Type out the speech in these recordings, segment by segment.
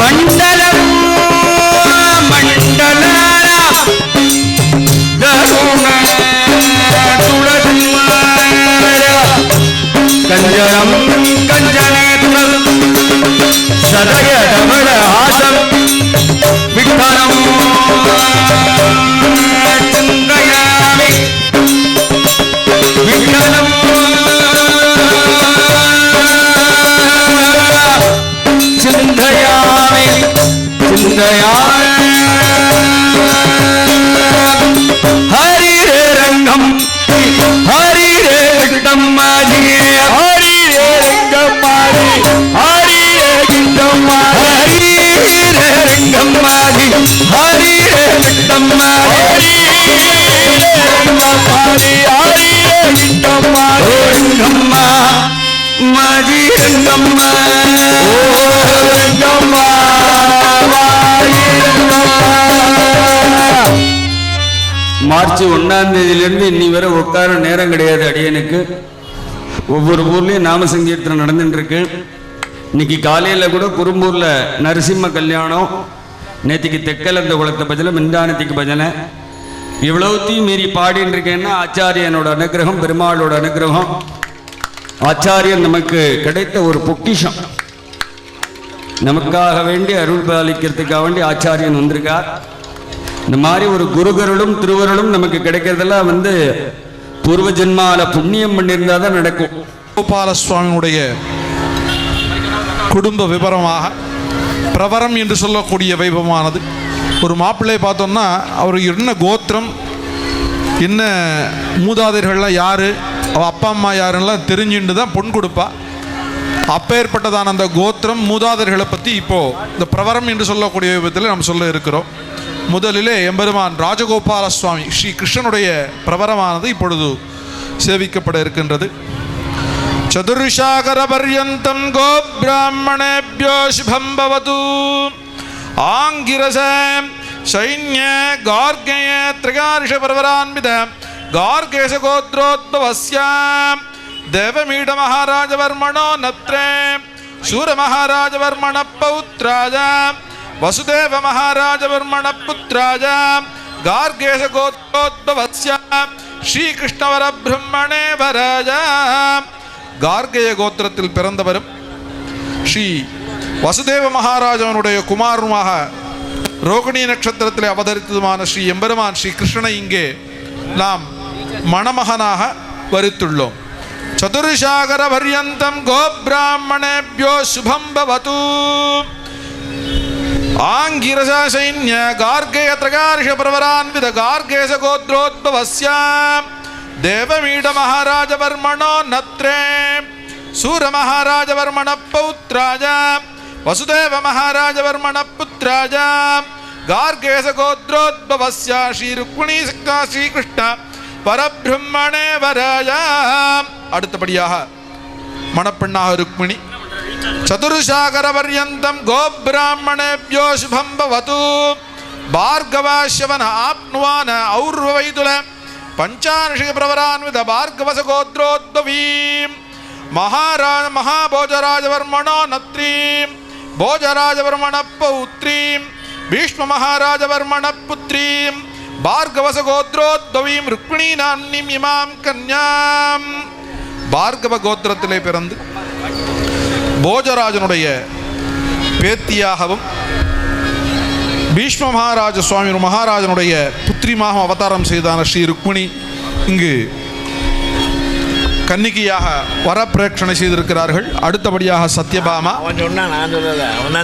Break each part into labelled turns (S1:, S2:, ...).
S1: மண்டலம் மண்டல கஞ்சனம் கஞ்சனேத்ரம் சதய தமர ஆசம் விட்டனம் சிந்தயாமி விட்டனம் சிந்தயாமி சிந்தயாமி ஹரிரே ரங்கம் ஹரிரே கிட்டம் மாஜி ஹரிரே ரங்கம் மாஜி ஹரிரே கிட்டம் மாஜி ஹரிரே ரங்கம் மாஜி ஹரிரே கிட்டம் மாஜி ஹரிரே கிட்டம் மாஜி ரங்கம்மா மாஜி ரங்கம்மா ரங்கம்மா மார்ச் 1ஆம் தேதியிலிருந்து இன்னி வரை உட்கார நேரம் கிடையாது அடியனுக்கு. ஒவ்வொரு ஊர்லேயும் நாம சங்கீர்த்தனம் நடந்துட்டு இருக்கு. இன்னைக்கு காலையில் கூட குறும்பூரில் நரசிம்ம கல்யாணம், நேற்றுக்கு தெற்கலந்த குளத்தை பஜனை, மின்தானத்துக்கு பஜனை. இவ்வளவுத்தையும் மீறி பாடின்னு இருக்கேன்னா ஆச்சாரியனோட அனுகிரகம், பெருமாளோட அனுகிரகம். ஆச்சாரியன் நமக்கு கிடைத்த ஒரு பொக்கிஷம். நமக்காக வேண்டி அருள் பாலிக்கிறதுக்காக வேண்டி ஆச்சாரியன் வந்திருக்கார். இந்த மாதிரி ஒரு குருகருளும் திருவருளும் நமக்கு கிடைக்கிறதெல்லாம் பூர்வ ஜென்மால புண்ணியம் பண்ணியிருந்தா தான் நடக்கும்.
S2: கோபால சுவாமியுடைய குடும்ப விவரமாக பிரவரம் என்று சொல்லக்கூடிய வைபவமானது. ஒரு மாப்பிள்ளை பார்த்தோம்னா அவர் என்ன கோத்திரம், என்ன மூதாதையர்கள்லாம் யார், அவள் அப்பா அம்மா யாருன்னெலாம் தெரிஞ்சுட்டு தான் பொன் கொடுப்பா. அப்பேற்பட்டதான அந்த கோத்திரம் மூதாதையர்களை பற்றி இப்போது இந்த பிரவரம் என்று சொல்லக்கூடிய விபத்தில் நம்ம சொல்ல இருக்கிறோம். முதலிலே எம்பெருமான் ராஜகோபால சுவாமி ஸ்ரீ கிருஷ்ணனுடைய பிரவரமானது இப்பொழுது சேவிக்கப்பட இருக்கின்றது. சதுர்ஷாகர பர்யந்தம் கோ பிராமணேப்யோ சுபம் பவது ஆங்கிரச சைன்ய கார்கய த்ரிகாரிஷ பர்வரான்வித கார்கேஷ கோத்ரோத்பவஸ்ய தேவமீட மகாராஜவர்மணோ நத்ரே சூர மகாராஜவர்மண பௌத்ராஜ வசுதேவ மகாராஜவர்மண புத்ராஜ கார்கேஷ கோத்ரோத்பவஸ்ய ஸ்ரீகிருஷ்ணவர பிரம்மணே வராஜ. கார்கேய கோத்திரத்தில் பிறந்தவரும் ஸ்ரீ வசுதேவ மகாராஜவனுடைய குமாரனுமாக ரோகிணி நட்சத்திரத்தில் அவதரித்ததுமான ஸ்ரீ எம்பெருமான் ஸ்ரீ கிருஷ்ணனை இங்கே நாம் மணமகனாக வரித்துள்ளோம். சதுர்ஷாகர பர்யந்தம் கோ பிராமணேப்யோ சுபம் பவது ஆங்கிரச சைன்ய கார்கேய த்ரிகாரிஷ பிரவரான்வித கார்கேஷ கோத்ரோத்பவஸ்ய தேவமீட மகாராஜவர்மணோ நத்ரே சூர மகாராஜவர்மண பௌத்ராஜ வசுதேவ மகாராஜவர்மண புத்ராஜ கார்கேஷ கோத்ரோத்பவஸ்ய ஸ்ரீ ருக்மிணி சக்தா ஸ்ரீகிருஷ்ண பரபிரம்மணே வராஜ. அடுத்தபடியாக மணப்பெண்ணாக ருக்மிணி. சதுர்ஷாகர பர்யந்தம் கோ பிராமணேப்யோ சுபம் பவது பார்கவாஸ்யவன ஆப்னுவான ஔர்வைதுல பஞ்சானிஷிக பிரவரான்வித பார்கவச கோத்ரோத்பவீம் மகாபோஜராஜவர்மணோ நத்ரீம் போஜராஜவர்மண பௌத்ரீம் பீஷ்ம மகாராஜவர்மண புத்ரீம் பார்கவச கோத்ரோத்பவீம் ருக்மிணி நாம்னிம் இமாம் கன்யாம். பார்கவ கோத்திரத்திலே பிறந்து போஜராஜனுடைய பேத்தியாகவும் பீஷ்ம மகாராஜ சுவாமி மகாராஜனுடைய புத்திரிமாக அவதாரம் செய்தான ஸ்ரீ ருக்மிணி இங்கு கன்னிகையாக வரப்பிரேட்சணை செய்திருக்கிறார்கள். அடுத்தபடியாக சத்யபாமா.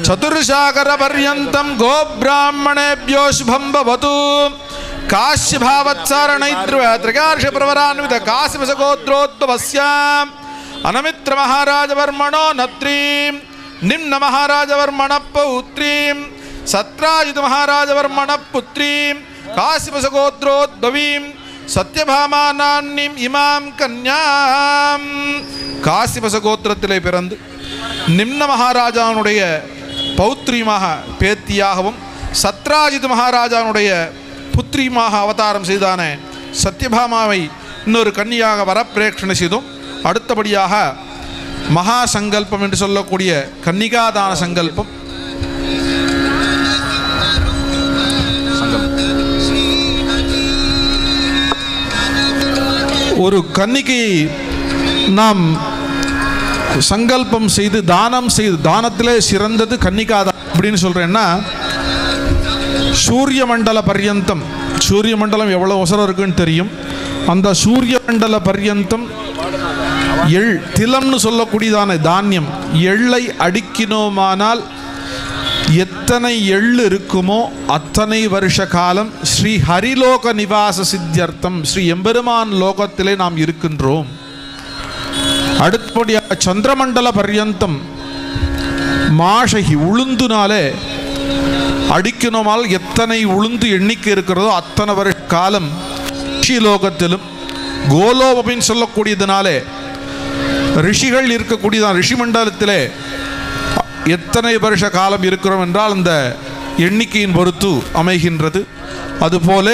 S2: சதுர்ஷாகர பர்யந்தம் கோ பிராமணேப்யோ சுபம் பவது காஷ்யபாவத்சாரணைத்ருவ த்ரிகார்ஷ பிரவரான்வித காசிவச கோத்ரோத்பவஸ்ய அனமித்ர மகாராஜவர்மணோ நத்ரீம் நிம்ன மகாராஜவர்மண பௌத்ரீம் சத்ராயுத மகாராஜவர்மண புத்ரீம் காசிவச கோத்ரோத்பவீம் சத்யபாமா நான்னிம் இமாம் கன்யாம். காசிவச கோத்திரத்திலே பிறந்து நிம்ன மகாராஜாவுடைய பௌத்ரீமாக பேத்தியாகவும் சத்ராஜித் மகாராஜாவுடைய புத்திரிமாக அவதாரம் செய்தான சத்யபாமாவை இன்னொரு கன்னியாக வரப்பிரேட்சணை செய்தோம். அடுத்தபடியாக மகா சங்கல்பம் என்று சொல்லக்கூடிய கன்னிகாதான சங்கல்பம் ஒரு கன்னிகையை நாம் சங்கல்பம் செய்து தானத்திலே சிறந்தது கன்னிகாதான் அப்படின்னு சொல்றேன்னா, சூரிய மண்டல பர்யந்தம், சூரிய மண்டலம் எவ்வளவு அவசரம் இருக்குன்னு தெரியும். அந்த சூரிய மண்டல பர்யந்தம் திலம்னு சொல்லக்கூடியதான தானியம், எள்ளை அடுக்கினோமானால் எத்தனை எள்ளு இருக்குமோ அத்தனை வருஷ காலம் ஸ்ரீ ஹரிலோக நிவாச சித்தியர்த்தம், ஸ்ரீ எம்பெருமான் லோகத்திலே நாம் இருக்கின்றோம். அடுத்தபடியாக சந்திரமண்டல பர்யந்தம் மாஷகி உளுந்துனாலே அடிக்கணுமால் எத்தனை உளுந்து எண்ணிக்கை இருக்கிறதோ அத்தனை வருஷ காலம் ரிஷிலோகத்திலும், கோலோப் அப்படின்னு சொல்லக்கூடியதுனாலே ரிஷிகள் இருக்கக்கூடியதான் ரிஷி மண்டலத்திலே எத்தனை வருஷ காலம் இருக்கிறோம் என்றால் அந்த எண்ணிக்கையின் பொறுத்து அமைகின்றது. அதுபோல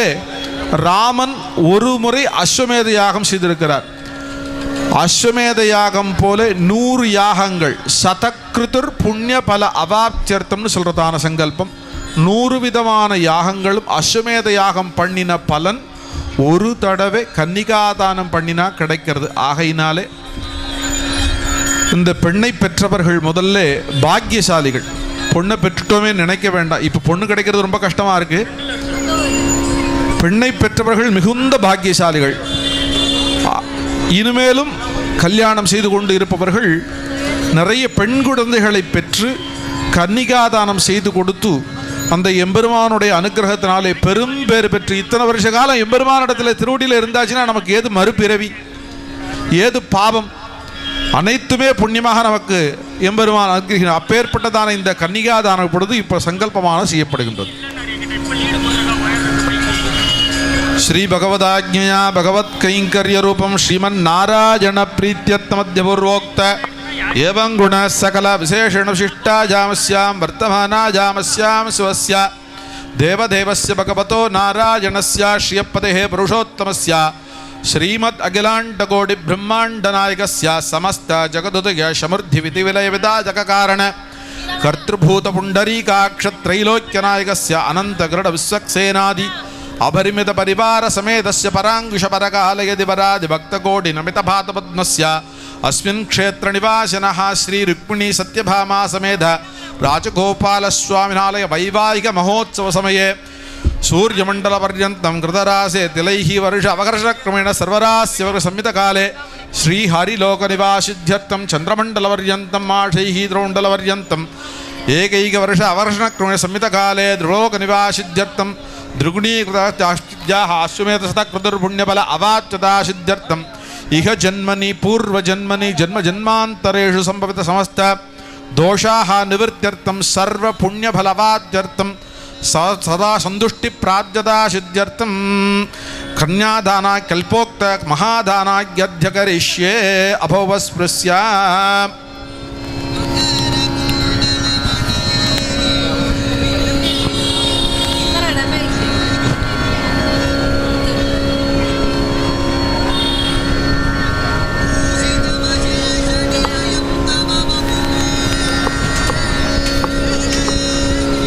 S2: ராமன் ஒரு முறை அஸ்வமேத யாகம் செய்திருக்கிறார். அஸ்வமேத யாகம் போல 100 யாகங்கள், சதக்ருதுர் புண்ணிய பல அவாப்தியர்த்தம்னு சொல்றதான சங்கல்பம், 100 விதமான யாகங்களும் அஸ்வமேத யாகம் பண்ணின பலன் ஒரு தடவை கன்னிகாதானம் பண்ணினா கிடைக்கிறது. ஆகையினாலே இந்த பெண்ணை பெற்றவர்கள் முதல்ல பாக்கியசாலிகள். பொண்ணை பெற்றுட்டோமே நினைக்க வேண்டாம், இப்போ பொண்ணு கிடைக்கிறது ரொம்ப கஷ்டமா இருக்கு. பெண்ணை பெற்றவர்கள் மிகுந்த பாக்கியசாலிகள். இனிமேலும் கல்யாணம் செய்து கொண்டு இருப்பவர்கள் நிறைய பெண் குழந்தைகளை பெற்று கன்னிகாதானம் செய்து கொடுத்து அந்த எம்பெருமானுடைய அனுகிரகத்தினாலே பெரும் பேறு பெற்று இத்தனை வருஷ காலம் எம்பெருமானிடத்தில் திருவடியில் இருந்தாச்சுன்னா நமக்கு ஏது மறுபிறவி, ஏது பாவம், அனைத்துமே புண்ணியமாக நமக்கு எம்பெருமான் அனுகிரகினார். அப்பேற்பட்டதான இந்த கன்னிகாதான பொழுது இப்போ சங்கல்பமான செய்யப்படுகின்றது. ஸ்ரீ பகவதாஜ்ஞயா பகவத் கைங்கரிய ரூபம் ஸ்ரீமன் நாராயண பிரீத்தியத்மத்யபூர்வோக்த ஏவம் குண சகல விசேஷண விசிஷ்டாஜாமஸ்யாம் வர்த்தமானாஜாமஸ்யாம் சிவஸ்ய தேவதேவஸ்ய பகவதோ நாராயணஸ்ய ஸ்ரீயப்பதே புருஷோத்தமஸ்ய ஸ்ரீமத் அகிலாண்ட கோடி பிரம்மாண்ட நாயகஸ்ய சமஸ்த ஜகதுதய சமுர்த்தி விதி விலய விதாஜக காரண கர்த்திருபூத புண்டரீகாக்ஷ த்ரைலோக்கிய நாயகஸ்ய அனந்த கிருட விஸ்வக்சேனாதி அபரிமித பரிவார சமேதஸ்ய பராங்குஷ பரகாலயதி பராதி பக்த கோடி நமித பாத பத்மஸ்ய அஸ்மின் க்ஷேத்ர நிவாசினஹ ஸ்ரீ ருக்மிணி சத்யபாமா சமேத ராஜகோபால சுவாமினாலய வைவாகிக மகோத்சவ சமயே சூரியமண்டல பர்யந்தம் கிருதராசே திலைஹி வருஷ அவகர்ஷக்ரமேண சர்வராஸ்ய சம்மித காலே ஸ்ரீ ஹரிலோக நிவாசித்யர்த்தம் சந்திரமண்டல பர்யந்தம் மாஷைஹி திரோண்டல பர்யந்தம் ஏகைக வருஷ அவர்ஷணக்ரமேண சம்மித காலே திரோக நிவாசித்யர்த்தம் द्रुगुणीकृताश्चिद्याः अश्वमेधशतकृतुर्पुण्यबल अवाच्यतासिद्ध्यर्थम् इह जन्मनि पूर्वजन्मनि जन्मजन्मान्तरेषु सम्भवित समस्त दोषाः निवृत्त्यर्थं सर्वपुण्यफलवाद्यर्थं सदा सन्तुष्टिप्राप्यतासिद्ध्यर्थं कन्यादाना कल्पोक्त महादानाद्य करिष्ये अभवस्पृश्य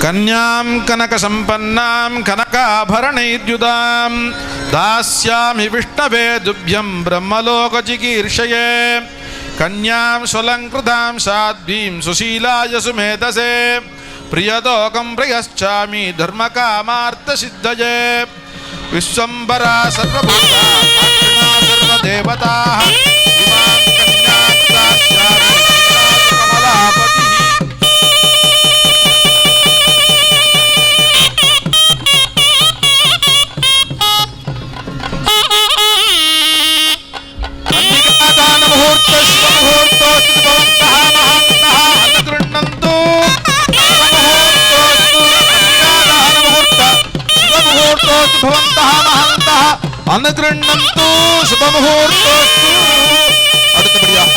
S2: कन्यां कनक संपन्नां कनकाभरणैर्युदां दास्यामि विष्णवे तुभ्यं ब्रह्मलोकचिकीर्षये कन्यां स्वलङ्कृतां साध्वीं सुशीलाय सुमेधसे प्रियतोकं प्रियश्चामि धर्मकामार्थसिद्धये विश्वम्भरा सर्वभूता सर्वदेवताः इमां कन्यां दास्यामि कमलापतिः அடுத்தபடியாக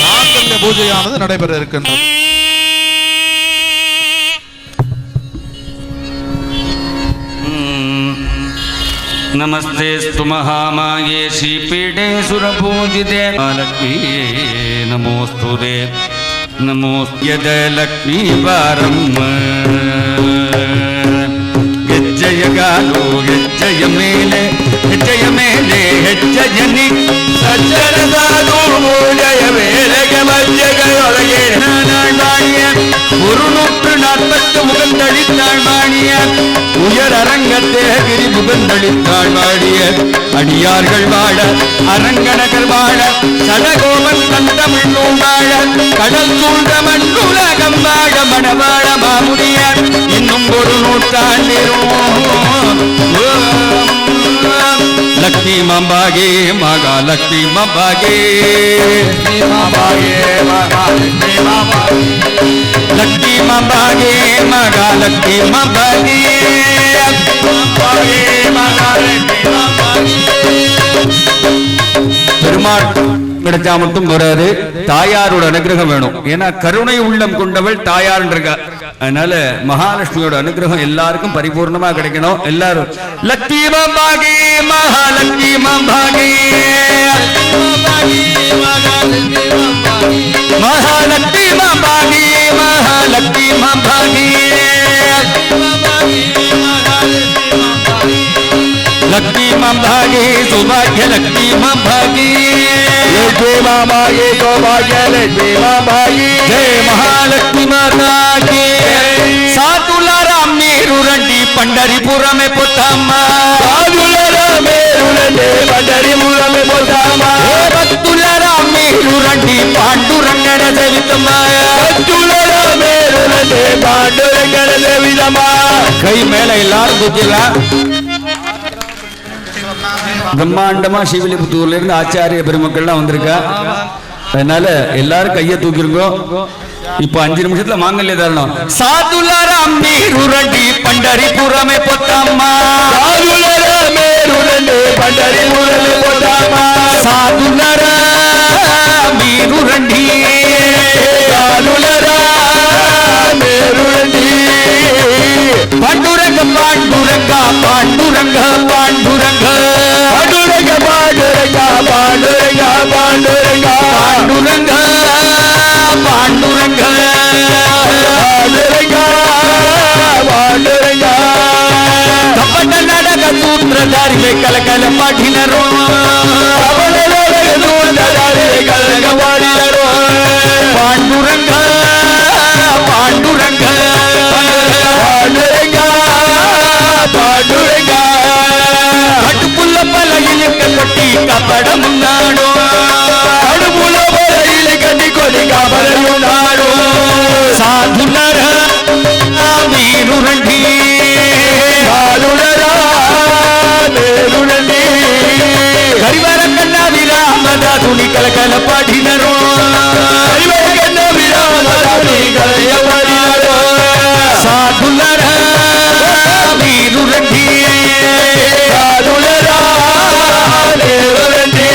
S2: மாங்கல்ய பூஜையானது நடைபெற இருக்கின்றது.
S1: नमस्तेस्तु महामाये श्रीपीठे सुरपूजिते लक्ष्मी नमोस्तुते नमोऽस्यद लक्ष्मी वारम् गज्जय गालो गज्जय मेले गज्जय मे ಹೆಚ್ಚಜನಿ ಸಜ್ಜನ ಸಾಧು ಮೂಲಯ ವೇಲಗ ಮಧ್ಯಗಳೊಳಗೆ நாளாடிய 140 முகந்தளித்தாள் வாடிய உயர் அரங்கத்தே கிரி முகந்தளித்தாள் வாடிய அடியார்கள் வாழ அரங்கநகர் வாழ சடகோபன் தந்தமிழ் வாழ கடல் சூழ்ந்த மண்ணுலகம் வாழ மணவாழ மாமுடிய இன்னும் ஒரு நூற்றாண்டிரும் லக்ஷ்மி மம்பாகே மகாலக்ஷ்மி மம்பாகே லக்ஷ்மி மம்பாகே மகாலக்ஷ்மி மம்பாகே பெருமாள் கிடைச்சா மட்டும் வராது, தாயாரோட அனுகிரகம் வேணும். ஏன்னா கருணை உள்ளம் கொண்டவள் தாயார் இருக்கா. அதனால மகாலட்சுமியோட அனுகிரகம் எல்லாருக்கும் பரிபூர்ணமா கிடைக்கணும். எல்லாரும் லக்ஷ்மி மம்பாகே மகாலட்சுமி மம்பாகே மகாலட்சுமி மம்பாகே மகாலட்சுமி மம்பாகே லக்ஷ்மி மம்பாகே சௌபாகிய லக்ஷ்மி மம்பாகே லக்ஷ்மி மம்பாகே சௌபாகிய லக்ஷ்மி மம்பாகே ஜெய மகாலட்சுமி மாதா கே சாதுலாராம் மேருரண்டி பண்டரிபுரமே பொத்தம்மா சாதுலாராம் மேருரண்டி பண்டரிபுரமே பொத்தம்மா பத்துலாராம் மேருரண்டி பாண்டுரங்கன சேவிதம்மா பத்துலாராம் மேருரண்டி பாண்டுரங்கன சேவிதம்மா கை மேல எல்லாரும் தூக்கிடலாம். பிரம்மாண்டமா ஸ்ரீவில்லிபுத்தூர்ல இருந்து ஆச்சாரிய பெருமக்கள்லாம் வந்திருக்கா. அதனால எல்லாரும் கையை தூக்கிருங்க. இப்ப 5 நிமிஷத்துல மாங்கல்ய தரணும். சாதுலாராம் மேருரண்டி பண்டரிபுரமே பொத்தம்மா சாதுலாராம் மேருரண்டி பண்டரிபுரமே பொத்தம்மா சாதுலாராம் மேருரண்டி சாதுலாராம் மேருரண்டி பாண்டுரங்க பாண்டுரங்க பாண்டுரங்க பாண்டுரங்க பாண்டுரங்க பாண்டுரங்க பாண்டுரங்க பாண்டுரங்க பாண்டுரங்க பாண்டுரங்க பாண்டுரங்க கபட நடக சூத்திரதாரி கலகல பாடினரோ கபட நடக சூத்திரதாரி கலகல பாடினரோ பாண்டுரங்க பாண்டுரங்க பாண்டுரங்க பாண்டுரங்க கட்டுப்புள்ள பலகிலுக்க கொட்டி கபடம் நாடோ கடுப்புள்ள பலகில கட்டி கொடி கபடம் நாடோ சாதுலர மேருரண்டி சாதுலர மேருரண்டி கரிவர கண்ணா விராமதா துணி கலகல பாடினரோ கரிவர கண்ணா விராமதா துணி கலகல பாடினரோ சாதுலர மேருரண்டி சாதுலர மேருரண்டி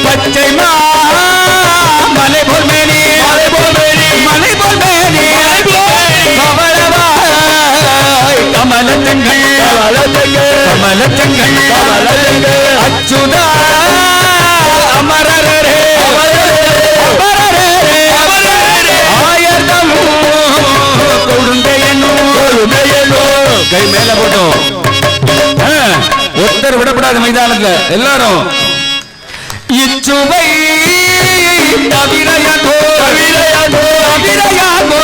S1: பச்சை மலை போல் மேனி மலை போல் மேனி மலை போல் மேனி கமலவாய் கமலத்தங்கள் கமலத்தங்கள் கமலத்தங்கள் அச்சுதா அமரரே அமரரே ஆயர்தம் கொடுந்தையனோ கொடுந்தையனோ கை மேல போட்டோம். ஒருத்தர் விடப்படாத மைதானத்துல எல்லாரும் இச்சுவை தவிரையோ தவிரையோ தவிரையாகோ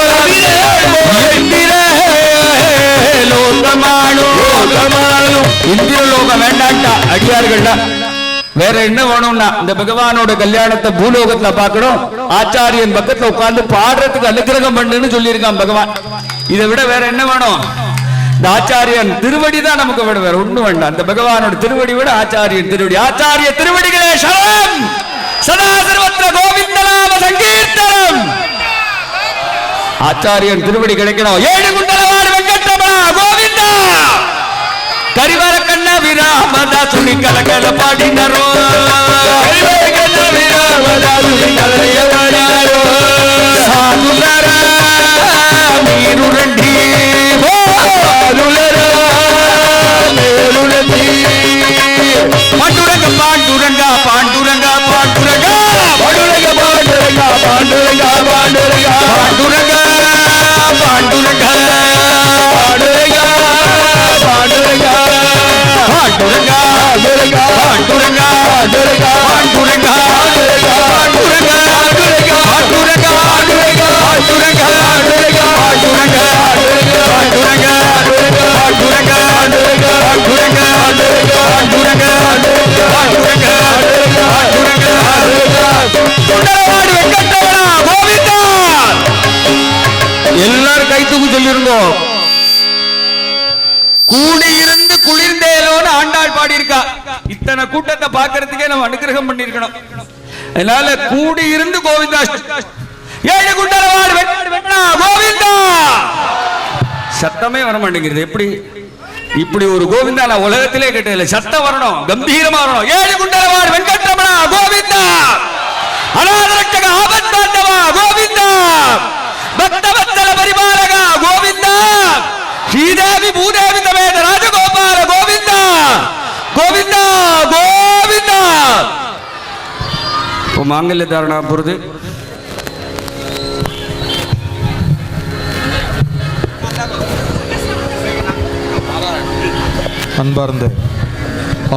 S1: லோகமானோ லோகமானோ இந்திர லோகம் வேண்டாண்டா அடியார்கள்டா. வேற என்ன வேணும்னா இந்த பகவானோட கல்யாணத்தை பூலோகத்துல பார்க்கணும். ஆச்சாரியன் பக்கத்துல உட்கார்ந்து பாடுறதுக்கு அனுகிரகம் பண்ணுன்னு சொல்லியிருக்கான் பகவான். இதை விட வேற என்ன வேணும்? இந்த ஆச்சாரியன் திருவடி தான் நமக்கு விட வேற ஒண்ணு வேண்டாம். இந்த பகவானோட திருவடி விட ஆச்சாரியன் திருவடி. ஆச்சாரிய திருவடிகளே சரணம். சதா சர்வத்திர கோவிந்த நாம சங்கீர்த்தனம். ஆச்சாரியன் திருவடி கிடைக்கணும். ஏழு குண்டலவாடு வெங்கட்ரமணா கோவிந்தா. கரிவர கண்ண விராமதா சுனி கலகல பாடினரோ கரிவர கண்ண விராமதா சுனி கலகல பாடினரோ சாதுலர மேருரண்டி சாதுலர மேருரண்டி பாண்டுரங்க பாண்டுரங்க பாண்டுரங்க பாண்டுரங்க பாண்டுரங்க பாண்டுரங்க பாண்டுரங்க பாண்டுரங்க பாண்டுரங்க பாண்டுரங்க பாண்டுரங்க பாண்டுரங்க பாண்டுரங்க கூடியிருந்து குளிர்ந்தேலோன்னு ஆண்டாள் பாடியிருக்கா. இத்தனை கூட்டத்தை பார்க்கறதுக்கே நம்ம அனுகிரகம் பண்ணிருக்கணும். அதனால கூடியிருந்து கோவிந்தா, ஏழு குண்டலவாள் வெண்ணா கோவிந்தா, சத்தமே வர மாட்டேங்கிறது. எப்படி இப்படி ஒரு கோவிந்தா நான் உலகத்திலே கேட்டதில்லை. சத்தம் வரணும், கம்பீரமா வரணும். ஏழு குண்டலவாள் வெங்கட்ரமணா கோவிந்தா, அநாதரட்சக ஆபத்தாண்டவா கோவிந்தா, பக்தவத்சல பரிபாலகா கோவிந்தா, ஸ்ரீதேவி பூதேவி சமேத ராஜகோபால கோவிந்தா கோவிந்தா கோவிந்தா. இப்போ மாங்கல்ய தாரணா போறது.
S2: அன்பார்ந்த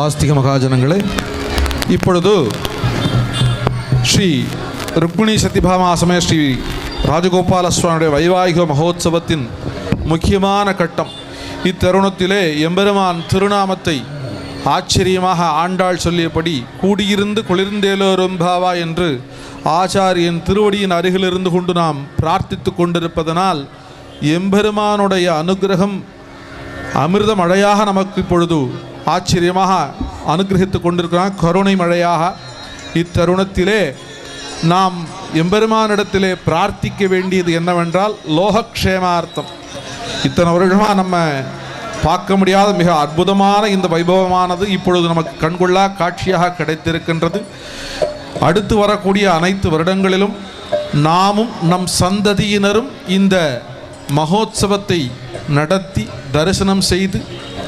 S2: ஆஸ்திக மகாஜனங்களே, இப்பொழுது ஸ்ரீ ருக்மிணி சத்யபாமா சமய ஸ்ரீ ராஜகோபால சுவாமியுடைய வைவாகிக மகோத்சவத்தின் முக்கியமான கட்டம். இத்தருணத்திலே எம்பெருமான் திருநாமத்தை ஆச்சரியமாக ஆண்டாள் சொல்லியபடி கூடியிருந்து குளிர்ந்தேலோரும்பாவா என்று ஆச்சாரியன் திருவடியின் அருகில் இருந்து கொண்டு நாம் பிரார்த்தித்து கொண்டிருப்பதனால் எம்பெருமானுடைய அனுகிரகம் அமிர்த மழையாக நமக்கு இப்பொழுது ஆச்சரியமாக அனுகிரகித்து கொண்டிருக்கிறான், கருணை மழையாக. இத்தருணத்திலே நாம் எம்பெருமானிடத்திலே பிரார்த்திக்க வேண்டியது என்னவென்றால் லோகக்ஷேமார்த்தம். இத்தனை வருடமாக நம்ம பார்க்க முடியாத மிக அற்புதமான இந்த வைபவமானது இப்பொழுது நமக்கு கண்கொள்ளா காட்சியாக கிடைத்திருக்கின்றது. அடுத்து வரக்கூடிய அனைத்து வருடங்களிலும் நாமும் நம் சந்ததியினரும் இந்த மகோத்சவத்தை நடத்தி தரிசனம் செய்து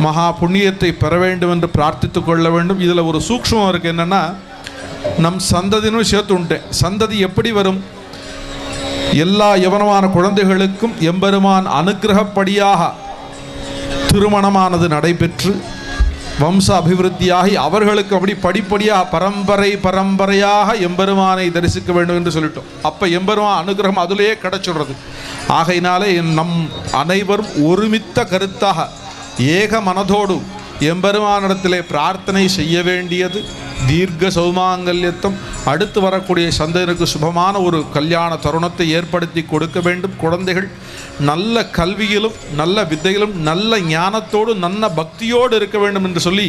S2: மகா புண்ணியத்தை பெற வேண்டும் என்று பிரார்த்தித்து கொள்ள வேண்டும். இதில் ஒரு சூக்ஷ்மம் இருக்குது. என்னென்னா, நம் சந்ததியினும் சேர்த்து உண்டேன். சந்ததி எப்படி வரும்? எல்லா யவனமான குழந்தைகளுக்கும் எம்பெருமான் அனுகிரகப்படியாக திருமணமானது நடைபெற்று வம்ச அபிவிருத்தியாகி அவர்களுக்கு அப்படி படிப்படியாக பரம்பரையாக எம்பெருமானை தரிசிக்க வேண்டும் என்று சொல்லிட்டோம். அப்போ எம்பெருமான் அனுகிரகம் அதிலேயே கிடைச்சிடுறது. ஆகையினாலே நம் அனைவரும் ஒருமித்த கருத்தாக ஏக மனதோடு எம்பெருமானிடத்திலே பிரார்த்தனை செய்ய வேண்டியது தீர்க்க சௌமாங்கல்யத்தம். அடுத்து வரக்கூடிய சந்ததியினருக்கு சுபமான ஒரு கல்யாண தருணத்தை ஏற்படுத்தி கொடுக்க வேண்டும். குழந்தைகள் நல்ல கல்வியிலும் நல்ல வித்தையிலும் நல்ல ஞானத்தோடு நல்ல பக்தியோடு இருக்க வேண்டும் என்று சொல்லி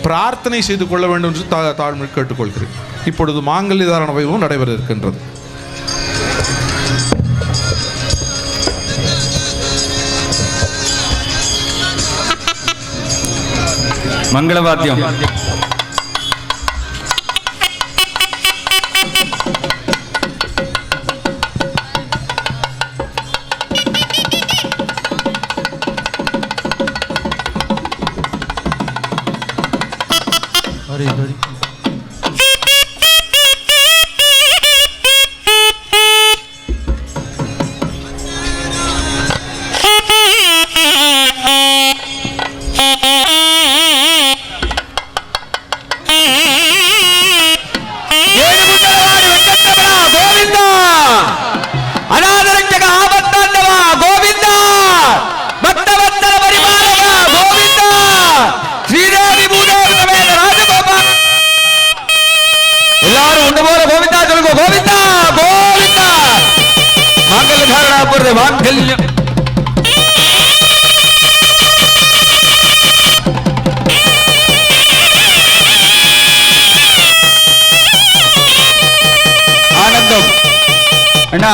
S2: பிரார்த்தனை செய்து கொள்ள வேண்டும் என்று தாழ்மை கேட்டுக்கொள்கிறேன். இப்பொழுது மாங்கல்ய தாரண வைபவம் நடைபெற இருக்கின்றது.
S1: மங்களவாத்தியம்.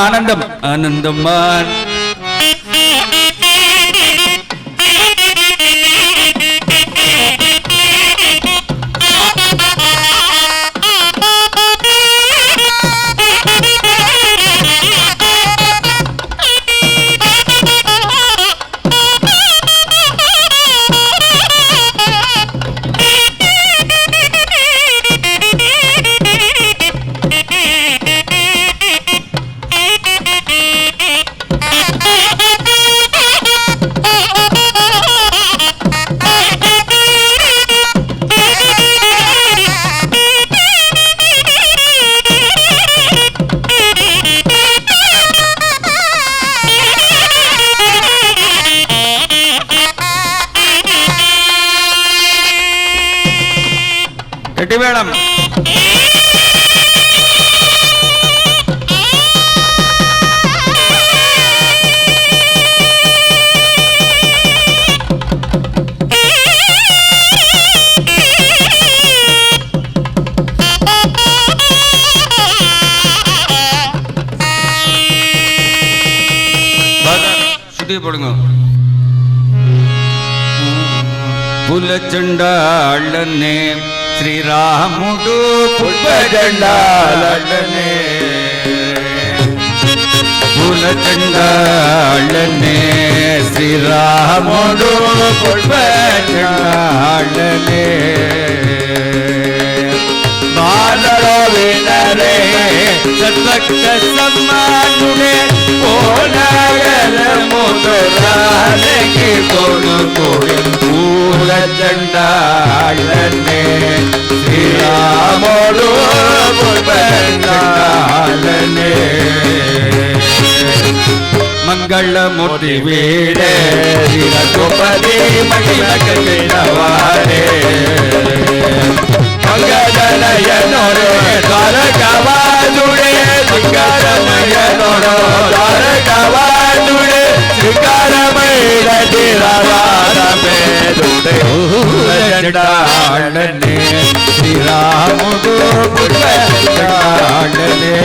S1: ஆனந்தம் ஆனந்தம்மான் உறுதியை போடுங்க. புலச்சண்டாளனே ஸ்ரீராமுடு புல்பச்சண்டாளனே புலச்சண்டாளனே ஸ்ரீராமுடு புல்பச்சண்டாளனே ಬಾಲರವಿನರೇ ಸತ್ವಕ್ಕ ಸಮ್ಮಾನುಡೆ ಕೋನಗರ ಮುದುರಾಲಗೆ ಕೊಡು ಕೊಡು ಪೂರ ಚಂಡಾಳನೆ ಶ್ರೀರಾಮೋಡು ಚಂಡಾಳನೆ ಮಂಗಳ ಮೂರ್ತಿ ವೀಡೆ ಗೋಪದಿ ಮಹಿಳ ಕವಿನವಾಡೆ ಮಂಗಲಯನೋರೆ ದ್ವಾರಕವಾದುಡೆ ಸಿಂಗಾರಮಯನೋರೋ ದ್ವಾರಕವಾದುಡೆ ಸಿಂಗಾರಮೈಲ ತಿರವಾರ ಮೇದುಡೆ ಚಂಡಾಳನೆ ಶ್ರೀರಾಮುಡು ಚಂಡಾಳನೆ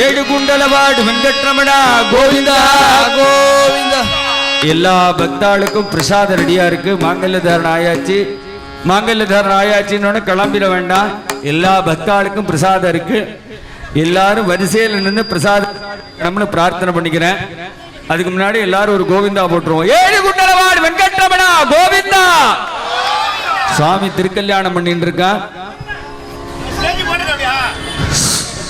S1: ஏடுகுண்டலவாடு வெங்கட்ரமண கோவிந்தா கோவிந்தா. எல்லா பக்தாளுக்கும் பிரசாதம் ரெடியா இருக்கு. மாங்கல்யதாரன் ஆயாச்சு. மாங்கல்யதாரன் ஆயாச்சின்னு கிளம்பிட வேண்டாம். எல்லா பக்தாளுக்கும் பிரசாதம் இருக்கு. எல்லாரும் வரிசையில் நின்று பிரசாதம் பிரார்த்தனை பண்ணிக்கிறேன். அதுக்கு முன்னாடி எல்லாரும் ஒரு கோவிந்தா போட்டுருவோம். ஏடுகுண்டலவாடு வெங்கட்ரமணா கோவிந்தா. சுவாமி திருக்கல்யாணம் பண்ணிட்டு இருக்கான்.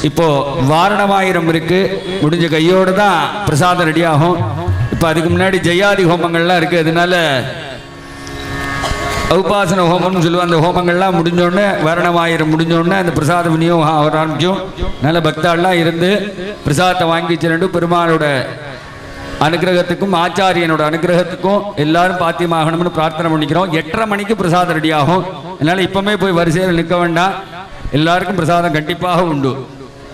S1: இப்போ வாரணமாயிரம் இருக்கு. முடிஞ்ச கையோடு தான் பிரசாதம் ரெடி ஆகும். இப்போ அதுக்கு முன்னாடி ஜெயாதி ஹோமங்கள்லாம் இருக்கு. அதனால உபாசன ஹோமம்னு சொல்லுவோம். அந்த ஹோமங்கள்லாம் முடிஞ்சோடனே வாரணமாயிரம் முடிஞ்சோடனே அந்த பிரசாத விநியோகம் ஆரம்பிக்கும். நல்ல பக்தாள்லாம் இருந்து பிரசாதத்தை வாங்கி சென்று பெருமானோட அனுகிரகத்துக்கும் ஆச்சாரியனோட அனுகிரகத்துக்கும் எல்லாரும் பாத்தியமாகணும்னு பிரார்த்தனை பண்ணிக்கிறோம். 8:30 மணிக்கு பிரசாதம் ரெடி ஆகும். அதனால இப்பவுமே போய் வரிசையில் நிற்க வேண்டாம். எல்லாருக்கும் பிரசாதம் கண்டிப்பாக உண்டு.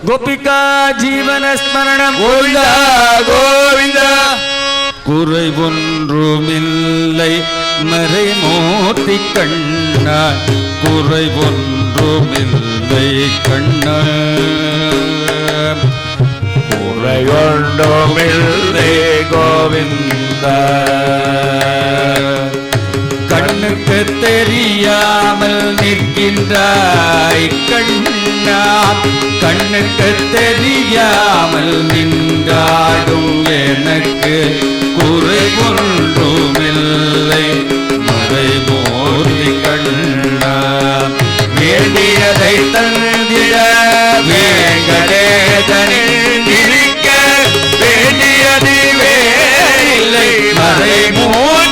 S1: கோபிகா ஜீவன ஸ்மரணம் கோவிந்தா கோவிந்தா. குறை ஒன்றுமில்லை மறைமூர்த்தி கண்ணா குறை ஒன்றுமில்லை கண்ணா குறை ஒன்றுமில்லை கோவிந்தா. கண்ணுக்கு தெரியாமல் நிற்கின்றாய் கண்ணா கண்ணுக்கு தெரியாமல் நின்றாடும் எனக்கு குறை ஒன்றுமில்லை மறைமூர்த்தி கண்ணா. வேண்டியதை தந்திட வேங்கடேசனில் இருக்க வேண்டியது வேறில்லை மறைமூர்த்தி.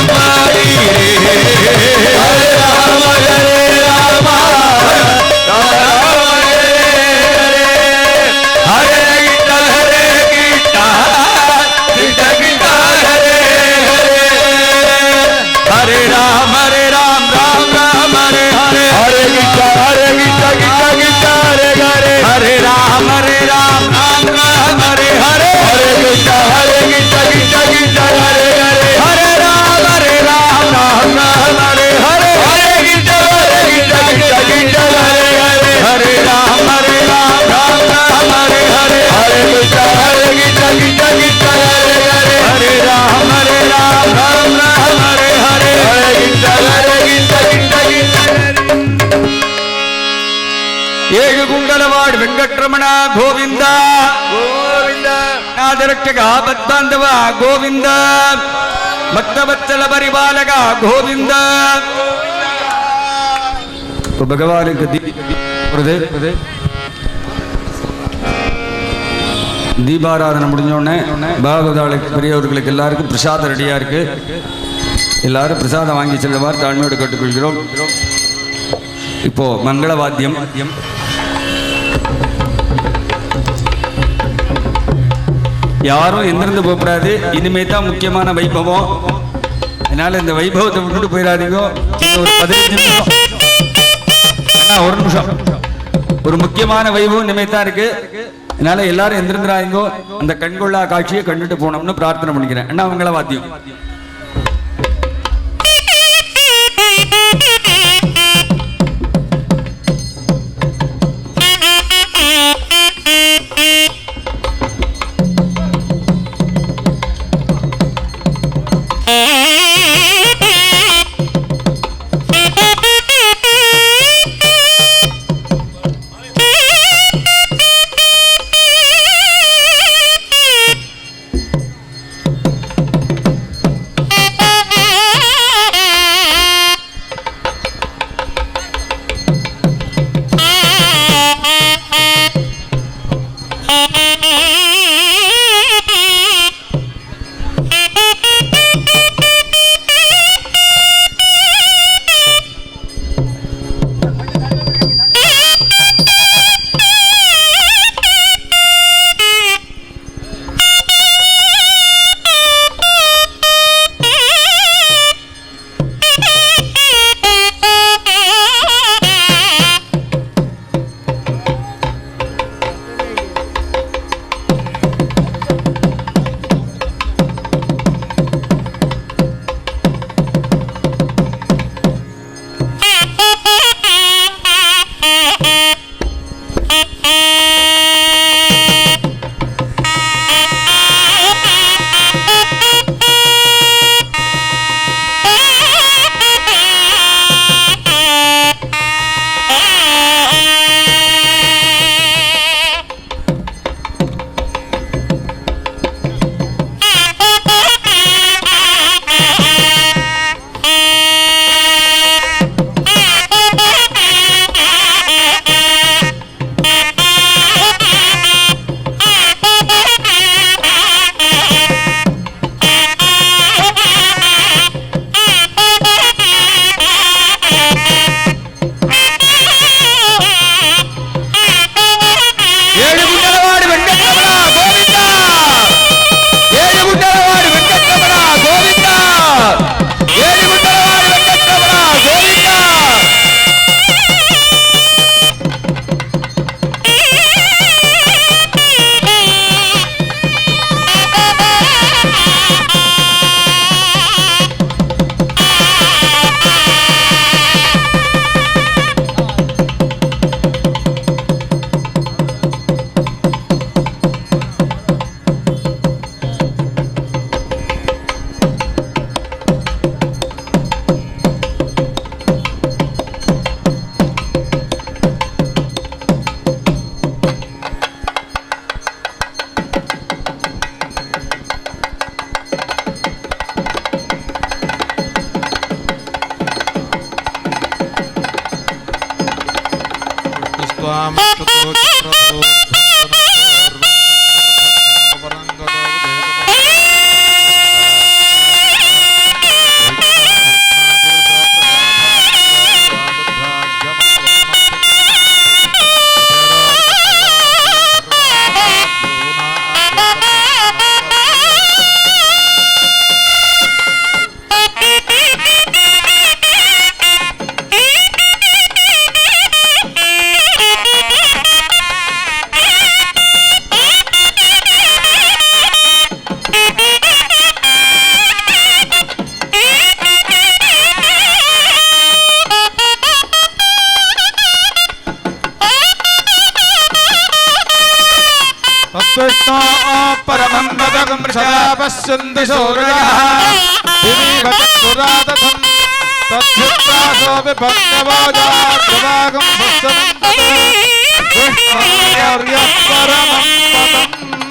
S3: राम राम राम हरे हरे हरे कृष्ण कृष्ण हरे हरे हरे राम राम राम हरे हरे हरे कृष्ण कृष्ण हरे हरे हरे राम राम हरे हरे हरे कृष्ण कृष्ण हरे हरे हरे राम राम हरे हरे हरे कृष्ण कृष्ण हरे हरे हरे राम राम हरे हरे हरे कृष्ण ஏழு குண்டலவாடு வெங்கட்ரமண கோவிந்த கோவிந்த நாதரட்சக பத்தாந்தவ கோவிந்த பக்தவத்சல பரிபாலக கோவிந்த இப்போ பகவானுக்கு தீபாராதனை முடிஞ்ச உடனே பாகவதாளுக்கு பெரியவர்களுக்கு எல்லாருக்கும் பிரசாதம் ரெடியா இருக்கு. எல்லாரும் பிரசாதம் வாங்கி செல்லுமாறு தாழ்மையோடு கேட்டுக்கொள்கிறோம். இப்போ மங்கள வாத்தியம் யாரும் எந்திருந்து போகக்கூடாது. இனிமே தான் முக்கியமான வைபவம். அதனால இந்த வைபவத்தை விட்டுட்டு போயிடாதீங்க. ஒரு 15 நிமிஷம், ஒரு நிமிஷம், ஒரு முக்கியமான வைபவம் இனிமே தான் இருக்கு. அதனால எல்லாரும் எந்திருந்துறாங்க. அந்த கண்கொள்ளா காட்சியை கண்டுட்டு போனோம்னு பிரார்த்தனை பண்ணிக்கிறேன். அண்ணா மங்கள வாத்தியம்.
S2: पश्यन्ति शौरयः दिवीवचक्षुरादथं तद्युक्तासो विभक्तवाजाग्रवागं स्वस्तमं परमं पदम्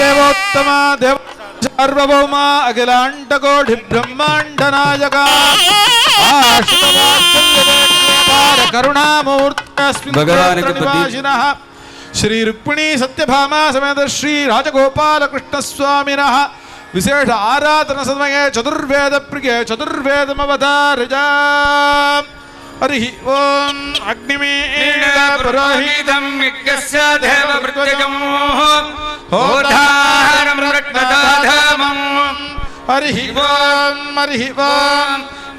S2: देवोत्तम देव सार्वभौम अखिलांडकोटि ब्रह्मांड नायक करुणामूर्तिः श्री रुक्मिणी सत्यभामा समेत श्री राजगोपाल कृष्ण स्वामिनः विशेष आराधन समये चतुर्वेद प्रिय चतुर्वेदमवतारजा हरि ओम अग्निमीड पुरोहितं यज्ञस्य देववृत्यजं होतारं रत्नदाधमं हरि ओम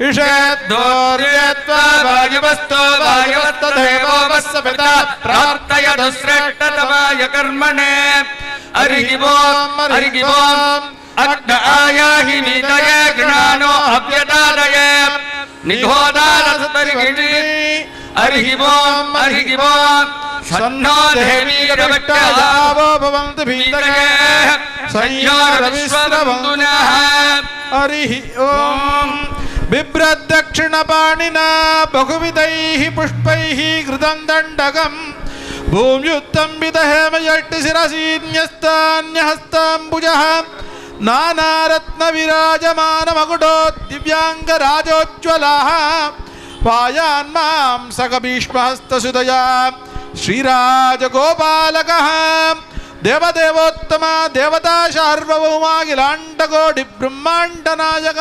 S2: ईषद्दौर्यत्वा वायुवस्तो वायुवत्तदेवो वस्य पिता प्रार्थयतु श्रेष्ठतमाय कर्मणे हरि ओम अग्न आयाहि नीतये ज्ञानो अभ्यदालये निधोदारसतरिगिणी हरि ओम सन्नो देवी रवट्टावो भवन्तु भीतये संयोरविश्ववन्दुनः हरि ओम बिभ्रद्दक्षिणपाणिना बहुविधैः पुष्पैः कृतं दण्डकं भूम्युत्तं विदहेमयट्टिशिरसीन्यस्तान्यहस्ताम्बुजः नानारत्नविराजमानमकुटो दिव्याङ्गराजोज्ज्वलः पायान्मां सकभीष्महस्तसुतया श्रीराजगोपालकः देवदेवोत्तम देवता सार्वभौमाखिलाण्डकोटि ब्रह्माण्डनायक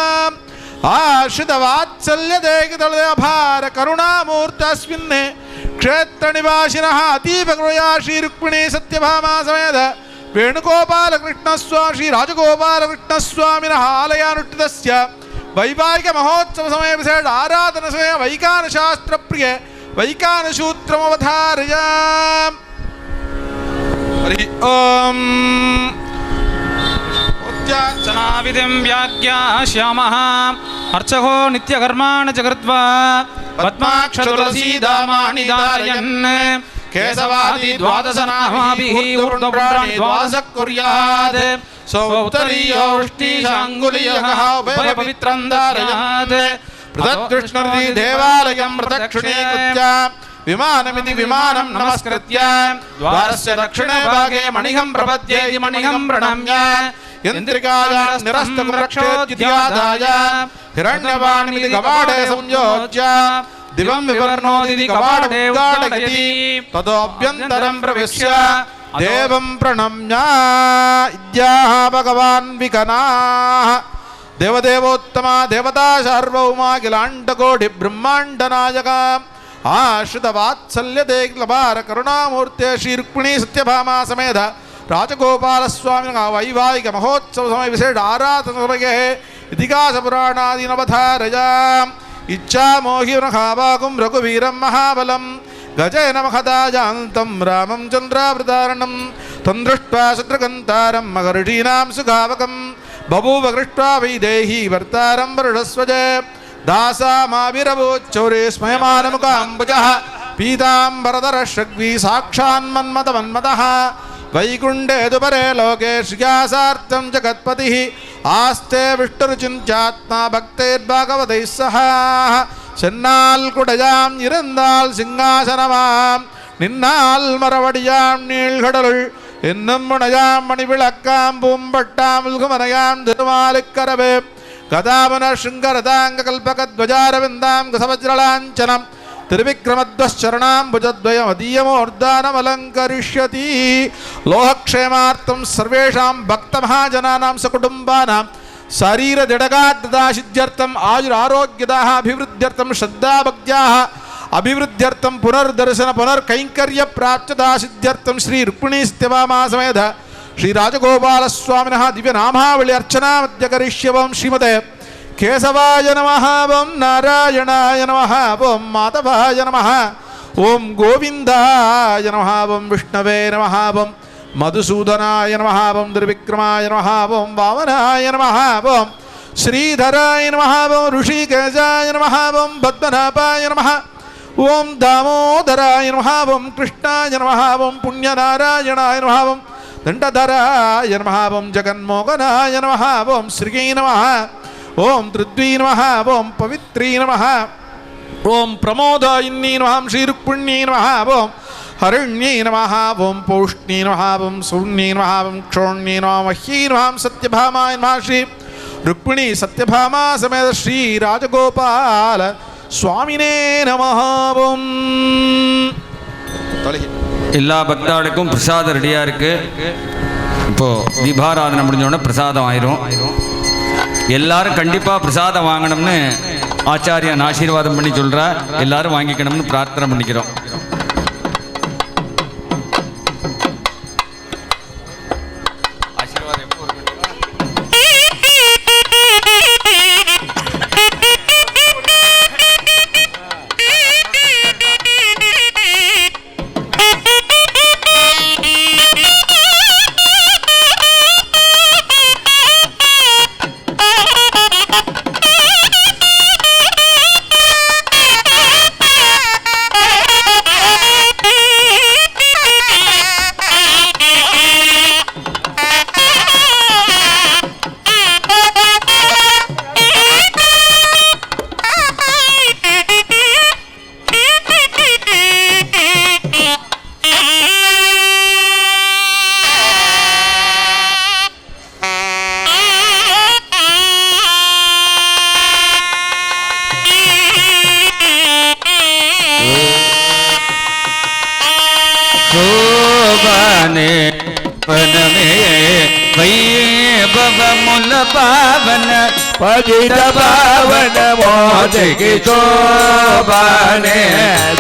S2: आश्रितवात्सल्यदेकितलभार करुणामूर्तस्मिन् क्षेत्रनिवासिनः अतीवकृपया श्रीरुक्मिणी सत्यभामा समेत वेणुगोपाल कृष्णस्वामी श्री राजगोपाल कृष्णस्वामिनः आलयानुष्ठितस्य वैवाहिक महोत्सव समय विशेष आराधन समय वैकान शास्त्र प्रिय वैकान सूत्रमवधारयाम हरि ओम
S4: चनाविधिं व्याख्यास्यामः अर्चको नित्यकर्माणि च कृत्वा पद्माक्षतुलसीदामानि धारयन् केशवादि द्वादशनामाभिः ऊर्ध्वपुण्ड्राणि द्वादश कुर्यात् सौत्तरीयोष्टिशाङ्गुलीयः उभयपवित्रं धारयात् पृथग्विष्णुर्हि देवालयं प्रदक्षिणीकृत्य विमानमिति विमानं नमस्कृत्य द्वारस्य दक्षिणे भागे मणिहं प्रपद्येति मणिहं प्रणम्य यन्त्रिकायां निरस्तकुरक्षोद्यादाय हिरण्यवाणिमिति कवाटे संयोज्य दिवं विवर्णोदिति कवाटमुद्घाटयति ततोऽभ्यन्तरं प्रविश्य देवं प्रणम्य इद्याः भगवान् विकनाः देवदेवोत्तम देवता सार्वभौमाखिलाण्डकोटि ब्रह्माण्डनायक आश्रितवात्सल्यदेकिलभार करुणामूर्ते श्रीरुक्मिणी सत्यभामा समेत राजगोपाल स्वामी वैवाहिक महोत्सव समय विशेष आराधन समये इतिहासपुराणादीनवधारयाम् इच्छामोहिनखावाकुं रघुवीरं महाबलं गजेन महदाजान्तं रामं चन्द्रावृतारणं तं दृष्ट्वा शत्रुघ्नतारं महर्षीणां सुखावकं बभूव कृष्ट्वा वैदेही वर्तारं वरुणस्वजे दासामाविरवोच्चौरे स्मयमानमुखाम्बुजः पीताम्बरधरशृग्वी साक्षान्मन्मथमन्मथः वैकुण्ठे दुपरे लोके श्रियासार्थं जगत्पतिः आस्ते विष्णुरुचिन्त्यात्मा भक्तैर्भागवतैः सह சென்னால் குடையாம் இருந்தால் சிங்காசனமாம் நின்னால் மரவடியாம் நீள்கடலுள் என்னும் முனையாம் மணிவிளக்காம் பூம்பட்டாம் உல்குமனையாம் திருமாலிக்கரவே கதாபன சிங்கரதாங்க கல்பகத்வஜாரவிந்தாம் கசவஜ்ரலாஞ்சனம் திருவிக்ரமத்வச்சரணாம் புஜத்வயம் அதீயமோர்தானமலங்கரிஷ்யதி லோகக்ஷேமார்த்தம் சர்வேஷாம் பக்தமஹாஜனானாம் சகுடும்பானாம் शरीर जडगाद्दा सिद्ध्यर्थम आयुरारोग्यदाः अभिवृद्ध्यर्थम श्रद्धा भक्त्याः अभिवृद्ध्यर्थम पुनर्दर्शन पुनर्कैंकर्य प्राप्त्यदा सिद्ध्यर्थम श्री रुक्मिणी सत्यभामा समेत श्री राजगोपाल स्वामिनः दिव्य नामावली अर्चना मध्य करिष्यवं श्रीमते केशवाय नमः ओं नारायणाय नमः ओं माधवाय नमः ओं गोविन्दाय नमः ओं विष्णवे नमः ओं மதுசூதனாய நமஹ ஓம் திரிவிக்ரமாய நமஹ ஓம் வாமனாய நமஹ ஓம் ஸ்ரீதராய நமஹ ஓம் ருஷிகேசாய நமஹ ஓம் பத்மநாபாய நமஹ ஓம் தாமோதராய நமஹ ஓம் கிருஷ்ணாய நமஹ ஓம் புண்ணியநாராயணாய நமஹ ஓம் தண்டதராய நமஹ ஓம் ஜகன்மோகனாய நமஹ ஓம் ஸ்ரீ நமஹ ஓம் திருத்வீ நமஹ ஓம் பவித்ரீ நமஹ ஓம் பிரமோதாயினீ நமஹ ஸ்ரீருக்மிணீ நமஹ ஓம் ஹரிண்யை நமஹ ஓம் பௌஷ்ணீ நமஹ ஓம் சூர்ணீ நமஹ ஓம் க்ஷோண்யை நமஹ மஹ்யை நமஹ சத்யபாமாய நமஹ ஸ்ரீ ருக்மிணி சத்யபாமா சமேத ஸ்ரீ ராஜகோபால சுவாமினே நமஹ ஓம்.
S1: எல்லா பக்தாளுக்கும் பிரசாதம் ரெடியாக இருக்கு. இப்போ தீபாராதனை முடிஞ்சோடனே பிரசாதம் ஆயிரும். எல்லாரும் கண்டிப்பாக பிரசாதம் வாங்கணும்னு ஆச்சாரியன் ஆசீர்வாதம் பண்ணி சொல்கிறார். எல்லாரும் வாங்கிக்கணும்னு பிரார்த்தனை பண்ணிக்கிறோம்.
S3: वैभवमुल पावन पतित पावन मोदकी शोभाने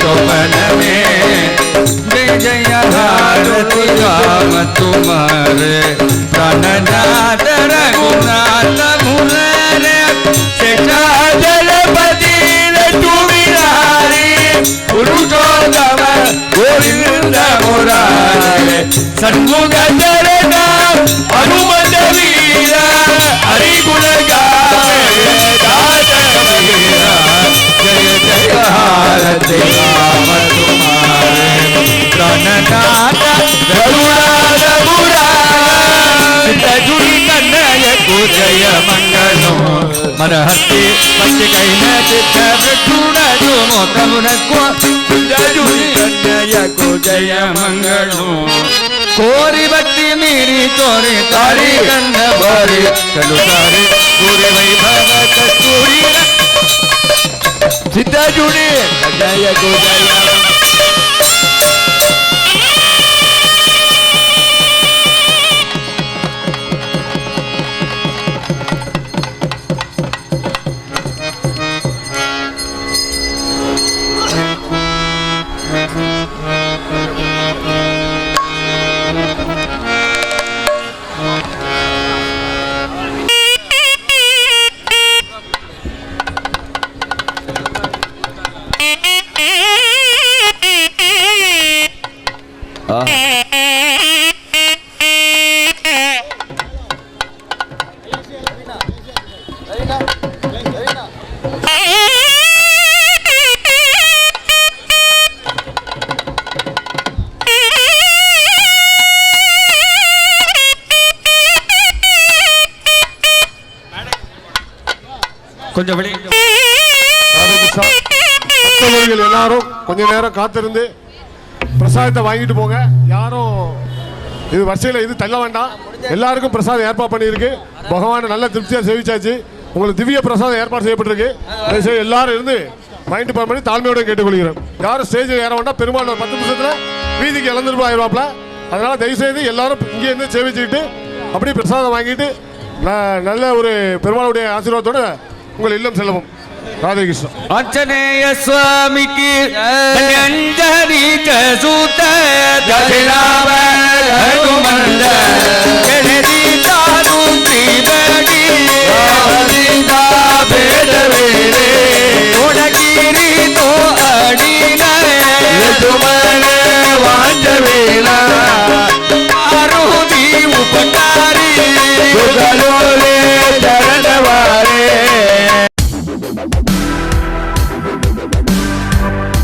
S3: शोभन में विजय भारती राम तुम्हारे प्राणनाथ रघुनाथ मुरारे शेषाचलपति तुमिरारी पुरुषोत्तम गोविंद मुरारे षण्मुख चरण हनुमत वीर हरि गुण गावे दास वीरा जय जय भारती राम तुम्हारे प्राणनाथ गरुड़ मुरारे जुड़ी कन्हैय को जय मंगलो मन हस्ती पति कैन चित्त वृक्षुण जो मोतमुन को जुड़ी कन्हैय को जय मंगलो कोरी भक्ति मेरी तोरे तारी गंध भरे चलो तारे पूरे वैभव कस्तूरी सीता जुड़ी जय को जय
S1: கொஞ்சம் வெளியே
S5: பக்தர்கள் எல்லாரும் கொஞ்ச நேரம் காத்திருந்து பிரசாதத்தை வாங்கிட்டு போங்க. யாரும் இது வரிசையில் இது தள்ள வேண்டாம். எல்லாருக்கும் பிரசாதம் ஏற்பாடு பண்ணியிருக்கு. பகவான் நல்ல திருப்தியாக சேவிச்சாச்சு. உங்களுக்கு திவ்ய பிரசாதம் ஏற்பாடு செய்யப்பட்டிருக்கு. தயவுசெய்து எல்லாரும் இருந்து வாங்கிட்டு போக பண்ணி தாழ்மையோட கேட்டுக்கொள்கிறேன். யாரும் ஸ்டேஜில் ஏற வேண்டாம். பெருமாள் 10 நிமிஷத்தில் வீதிக்கு இழந்துட்டு ஆயிடுவாப்ல. அதனால தயவுசெய்து எல்லாரும் இங்கே இருந்து சேவிச்சுக்கிட்டு அப்படியே பிரசாதம் வாங்கிட்டு நல்ல ஒரு பெருமாளுடைய ஆசீர்வாதத்தோட உங்கள் இல்லம் செல்லவும். ராதே கிருஷ்ணா.
S1: ஆஞ்சநேய சுவாமிக்கு அஞ்சலி சூத ததிராவ ஹனுமந்த கெனதி தாரு திபடி ஆதிதா பேதவேரே உனகிரி தோ அடினே துமா